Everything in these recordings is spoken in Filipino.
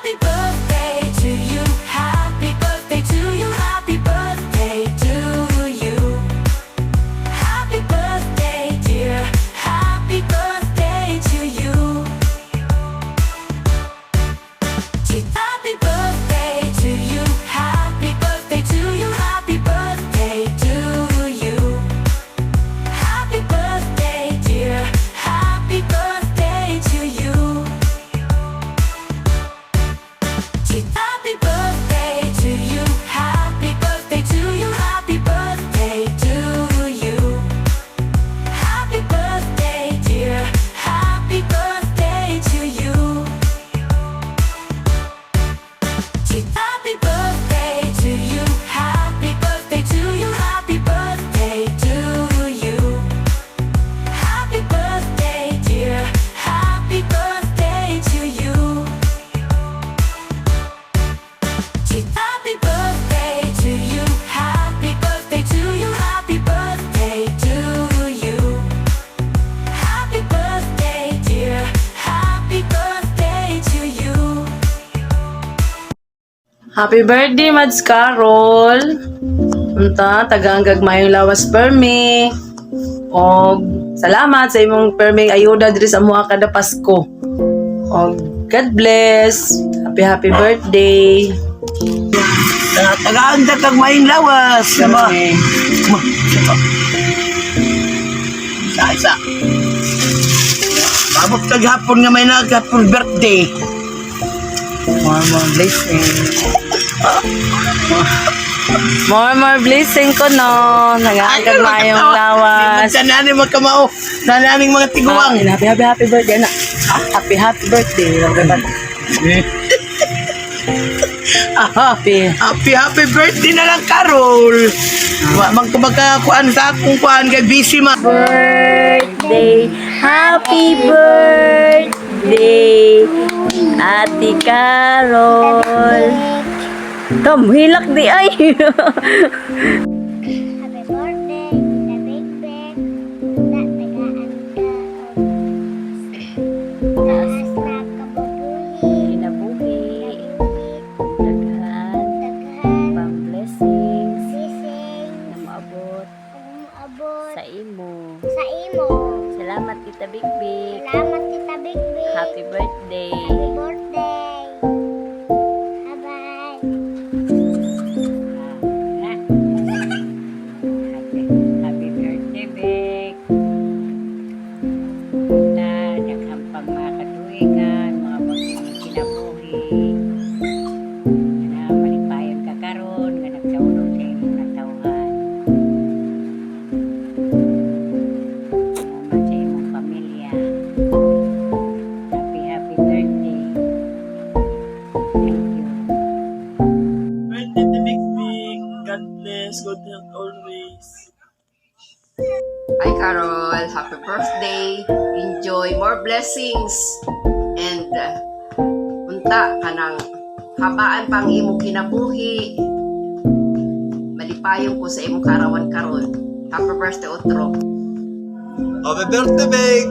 Happy birthday to you. Happy birthday to you. Happy birthday to you. Happy birthday, dear. Happy birthday to you. Happy birthday to you. Happy birthday to you. Happy birthday to you. Happy birthday, dear. Happy birthday to you. Happy birthday to you. Happy birthday to you. Happy birthday to you. Happy birthday, dear. Happy birthday to you. Happy birthday to you. Happy birthday to you. Happy birthday to you. Happy birthday, dear. Happy birthday to you. Happy birthday to you. Happy birthday to you. Happy birthday to you. Happy birthday, dear. Happy birthday to you. Happy birthday, Mads Carol! Unta, tagang gagmayong lawas permi. O, salamat sa imong perming ayuda diri sa mga kada Pasko. O, God bless! Happy birthday! Tagaan ka kag maing lawas. Sama. Isa. Babot kag hapon nga may nagapon birthday. More blessing. More blessing ko no. Nagagag mayong lawas. Nanani magkamao. Nananing mga tiguang. Happy birthday na. Happy birthday. Happy birthday na lang, Carol. Magkumakakuan sa akong kuan kay busy ma. Birthday, happy birthday, Ate Carol. Tom, hilak di ay. Happy birthday, the big bag. That tagaan ka. Taas na kababuhi. Kinabuhi, Daghan. pang blessings, Sising. na maabot Umuabot. sa imo. Sa imo. Salamat Tita Big Big. Salamat kita big big. Happy birthday. Happy birthday. Bye-bye. Happy birthday, Bek. Na daghang pang mga katuigan, mga pagkini kinabuhi. Na malipayon ka karon, nga nagsaulog sa imong natawhan. Salamat sa imong pamilya. Happy birthday. Thank you. Birthday to Big Big. God bless. Good health always. Hi Carol, happy birthday. Enjoy more blessings. And unta kanang habaan pang imo kinabuhi. Malipayon ko sa imong karawan karon. Happy birthday Otro. Happy birthday, Big!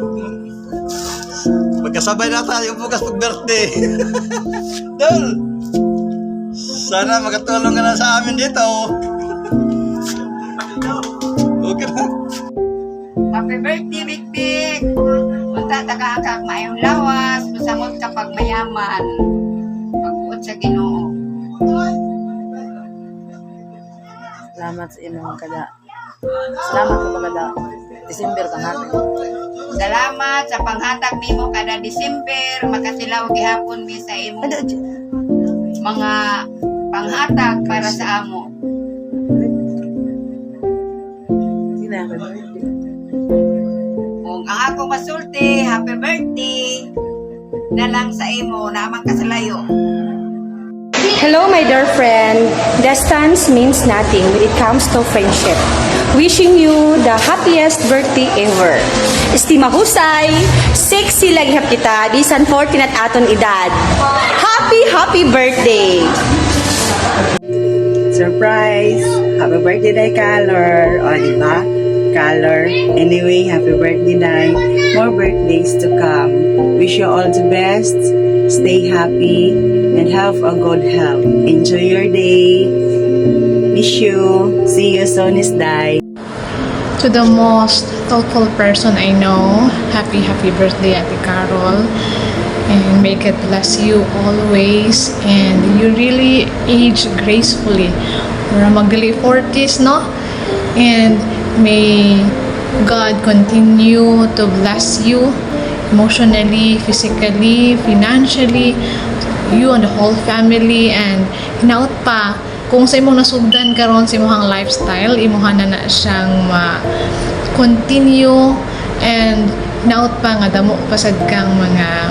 Magkasabay na tayo bukas pag-birthday. Dol! Sana makatulong ka na sa amin dito. Okay na. Happy birthday, Big Big! Punta taga kag maayong lawas, masamot ka pag mayaman. Pagbuot sa Ginoo. Salamat sa imong kada. Salamat po kada. December pa natin. Salamat sa panghatag nimo kada December, makasilaw gihapon mi sa imo mga panghatag para sa amo. Sila ang Kung ang akong masulti, happy birthday na lang sa imo namang kasalayo. Hello, my dear friend. Distance means nothing when it comes to friendship. Wishing you the happiest birthday ever. Estima husay, sexy lagi hap kita, bisan 14 at aton edad. Happy birthday! Surprise! Happy birthday, Day Color! O, di ba? color. Anyway, happy birthday, Day. More birthdays to come. Wish you all the best. Stay happy and have a good health. Enjoy your day. Miss you. See you soon, Miss Day. To the most thoughtful person I know, happy birthday, Ate Carol. And may God bless you always. And you really age gracefully. Para mag-delay 40s, no? And may God continue to bless you emotionally, physically, financially, you and the whole family. And hinaut pa, kung sa imong nasugdan karon sa imong lifestyle, imuha na siyang ma-continue. And hinaut pa nga damo pasad kang mga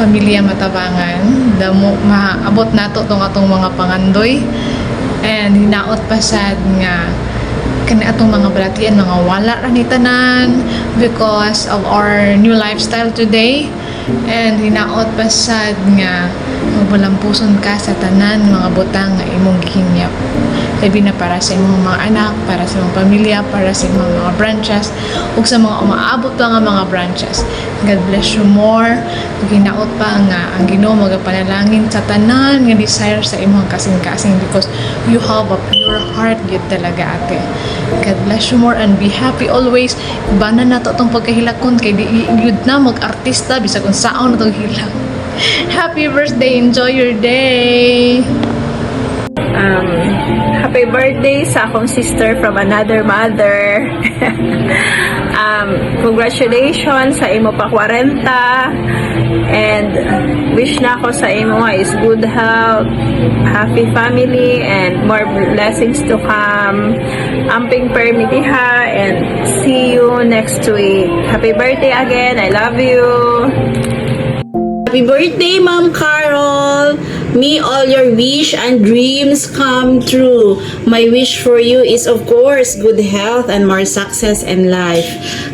pamilya matabangan, damo maabot nato tong atong mga pangandoy. And hinaot pasad nga kani atong mga balatian mga wala ra ni tanan because of our new lifestyle today. And hinaot pasad nga magbalampuson ka sa tanan mga butang nga imong gihinyap, labi na para sa imong mga anak, para sa imong pamilya, para sa imong mga branches ug sa mga umaabot pa nga mga branches. God bless you more. Hinaot pa nga ang Ginoo magapanalangin sa tanan nga desire sa imong kasing-kasing because you have a pure heart gyud talaga, ate. God bless you more and be happy always. Ibanan na to itong pagkahilakon kay di yun na mag-artista bisa kung saan na itong hilang. Happy birthday! Enjoy your day! Happy birthday sa akong sister from another mother. Congratulations sa imo pa 40 and wish na ako sa imo nga is good health, happy family and more blessings to come. Amping permiti ha and see you next week. Happy birthday again. I love you. Happy birthday, Ma'am Carol! May all your wish and dreams come true. My wish for you is, of course, good health and more success in life.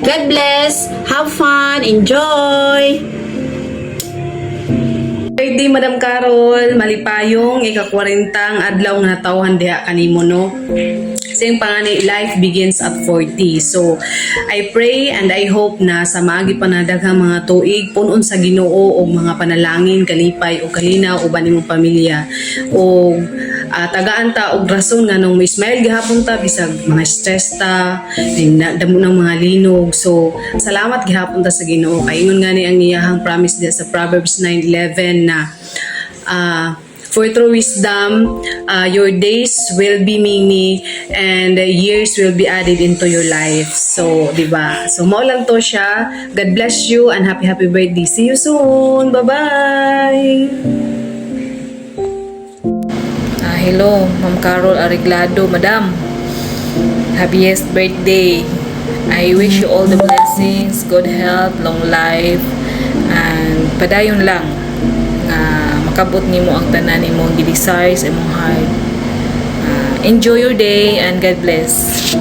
God bless! Have fun! Enjoy! Birthday, Madam Carol. Malipayong ika-40 adlaw nga natawhan diha kanimo, no? Kasi yung panganay, life begins at 40. So, I pray and I hope na sa maagi pa na daghang mga tuig, punon sa Ginoo o mga panalangin, kalipay o kalinaw o banimong pamilya. O tagaan ta og rason nga nung may smile gihapon ta bisag mga stress ta, damo ng mga linog. So, salamat gihapon ta sa Ginoo. Kay ingon nga ni ang iyahang promise diha sa Proverbs 9:11 na for through wisdom, your days will be many and years will be added into your life. So, di ba? So, mao lang to siya. God bless you and happy birthday. See you soon. Bye-bye. Hello, Ma'am Carol Areglado, Madam. Happiest birthday. I wish you all the blessings, good health, long life, and padayon lang. Makabot nimo ang tanan nimo gi-desire sa imong heart. Enjoy your day and God bless.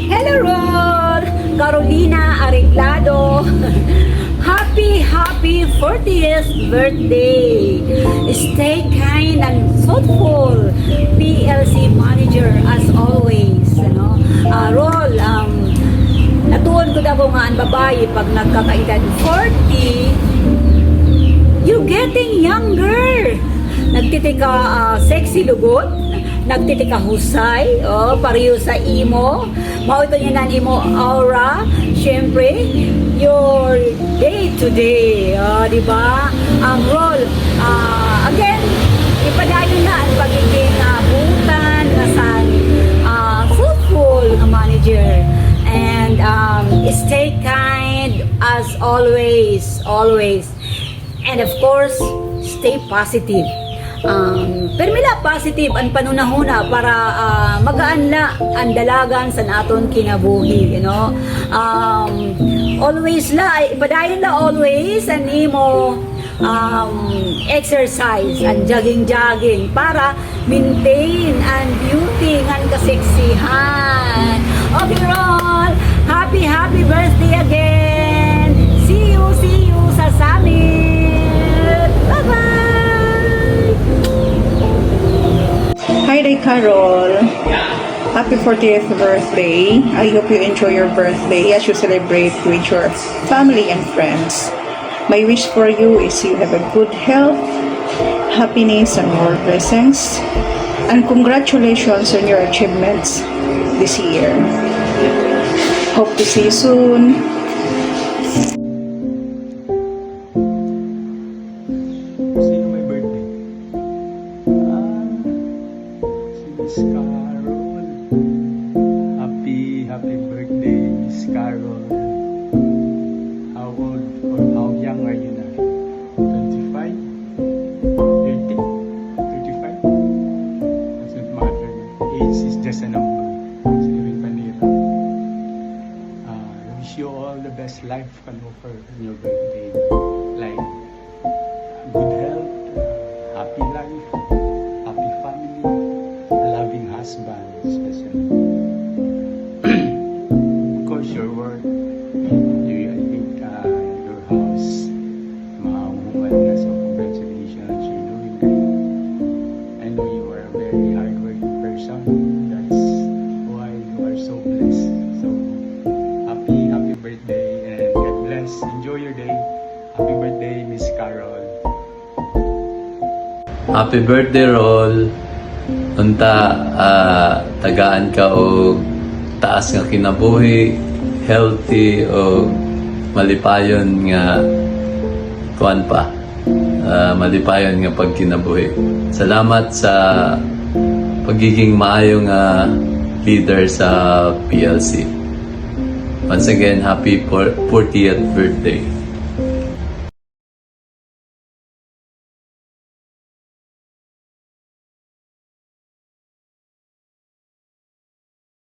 Hello, Rol! Carolina Areglado. Happy 40th birthday. Stay kind and thoughtful. PLC manager as always. Ano? Rol, natuon ko daw nga ang babae pag nagkakaedad 40, you're getting younger. Nagtitika sexy lugot, nagtitika husay, pareho sa imo. Mao ito niya imo aura. Syempre, your day to day, di ba? Ang role, again, ipadayon na ang pagiging butan na sa fruitful manager. And stay kind as always. And of course, stay positive. Permila positive ang panunahuna para magaan na ang dalagan sa naton kinabuhi, you know. Always la, ipadayon la always ang imo exercise and jogging para maintain and beauty and kaseksihan. Okay, Ron, happy birthday again. See you sa summit. Bye-bye. Hi, Day Carol. Happy 40th birthday. I hope you enjoy your birthday as you celebrate with your family and friends. My wish for you is you have a good health, happiness, and more blessings. And congratulations on your achievements this year. Hope to see you soon. Sino may birthday? Si Miss Carol. Happy birthday, Miss Carol. How old or how young are you now? 25? 30? 35? Doesn't matter. Age is just a number. Here in Manila. I wish you all the best life can offer on your birthday. Like good health, happy life, happy family, a loving husband, especially. Of course, your work, I think your house, mahuhuman na. So, congratulations, you're doing great. I know you are a very hardworking person. That's why you are so blessed. So, happy birthday and God bless. Enjoy your day. Happy birthday, Miss Carol. Happy birthday, Rol. Unta, tagaan ka o taas nga kinabuhi, healthy o malipayon nga kuan pa. Malipayon nga pagkinabuhi. Salamat sa pagiging maayong leader sa PLC. Once again, happy 40th birthday.